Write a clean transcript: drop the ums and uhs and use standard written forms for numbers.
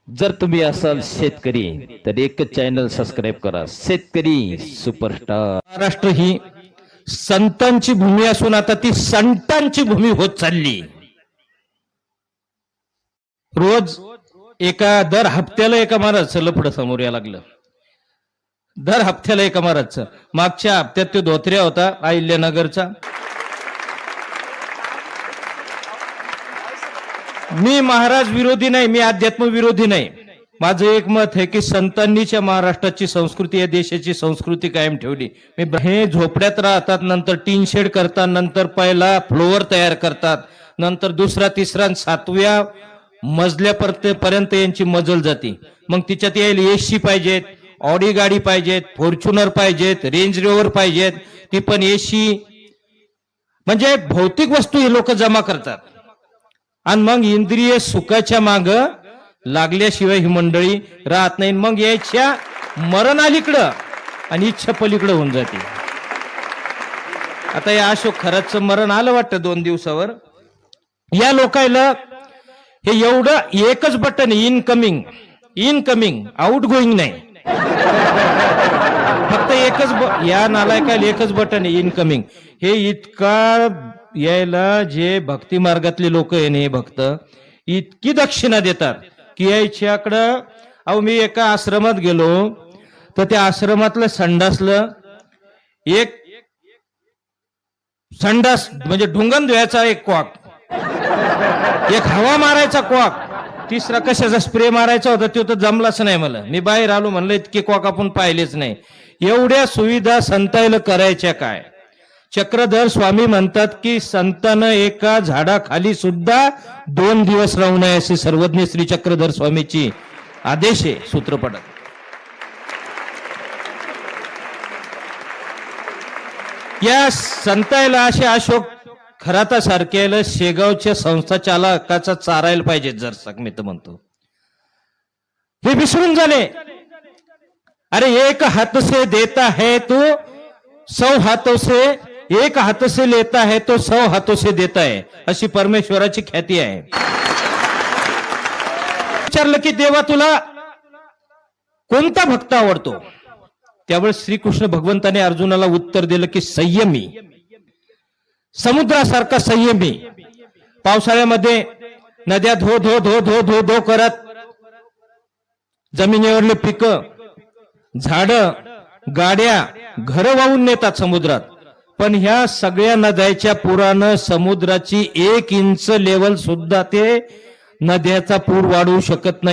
जर तुम्ही असाल शेतकरी तर एकच चॅनल सबस्क्राइब करा, शेतकरी सुपरस्टार। महाराष्ट्र ही संतांची भूमी असून आता ती संतांची भूमी होत चालली। रोज दर हप्त्याला एका महाराजचं लफडं समोर यायला लागलं। दर हप्त्याला एका महाराजचं। मागच्या हप्त्यात तो धोत्र्या होता अहिल्यानगरचा। मी महाराज विरोधी नाही, मी अध्यात्म विरोधी नाही। माझं एक मत आहे की संतांनीच्या महाराष्ट्राची संस्कृती, या देशाची संस्कृती कायम ठेवली। मी हे झोपड्यात राहतात, नंतर टीन शेड करतात, नंतर पहिला फ्लोअर तयार करतात, नंतर दुसरा तिसरा सातव्या मजल्यापर्यंत यांची मजल जाती। मग तिच्यात यायला एसी पाहिजेत, ऑडी गाडी पाहिजेत, फॉर्च्युनर पाहिजेत, रेंज रोव्हर पाहिजेत, ती पण एसी। म्हणजे भौतिक वस्तू हे लोक जमा करतात आणि मग इंद्रिय सुखाच्या माग लागल्याशिवाय ही मंडळी राहत नाही। मग याच्या मरण अलीकडं आणि इच्छा पलीकडं होऊन जाते। आता या अशोक खरातचं मरण आलं वाटतं 2 दिवसावर। या लोकायला हे एवढं एकच बटन, इनकमिंग आउट गोईंग नाही, फक्त एकच। या नालायकाला एकच बटन आहे, इनकमिंग। हे इतका यायला जे भक्ती मार्गातले लोक आहे ना, भक्त इतकी दक्षिणा देतात की याच्याकडं। अहो मी एका आश्रमात गेलो तर त्या आश्रमातलं संडासलं एक संडास म्हणजे ढुंगण धुवायचा एक कॉक, एक हवा मारायचा कॉक, तिसरा कशाचा स्प्रे मारायचा होता तो तर जमलाच नाही मला। मी बाहेर आलो, म्हणलं इतके कॉक आपण पाहिलेच नाही। एवढ्या सुविधा संतायला करायच्या काय? चक्रधर स्वामी म्हणतात की संतानं एका झाडाखाली सुद्धा 2 दिवस राहू नये, असे सर्वज्ञ श्री चक्रधर स्वामीची आदेश आहे सूत्रपटात। या संतायला असे अशोक खरातासारख्याला शेगावच्या संस्था चालकाचा चारायला पाहिजे जर मी तर म्हणतो। हे विसरून झाले। अरे एक हाथ से देता है तो 100 हाथों से, एक हाथ से लेता है तो 100 हाथों से देता है, अशी परमेश्वराची ख्याती आहे। विचारलं की देवा तुला कोणता भक्त आवडतो? त्यावेळेस श्रीकृष्ण भगवंताने अर्जुनाला उत्तर दिलं की संयमी, समुद्रासारखा संयमी। पावसाळ्यामध्ये नद्या धो धो धो धो धो धो करत जमिनीवरले पिकं, झाडं, गाड्या, घरं वाहून नेतात समुद्रात, पण ह्या सगळ्या नद्याच्या पुरानं समुद्राची 1 इंच लेवल सुद्धा ते नद्याचा पूर वाढवू शकत नाही।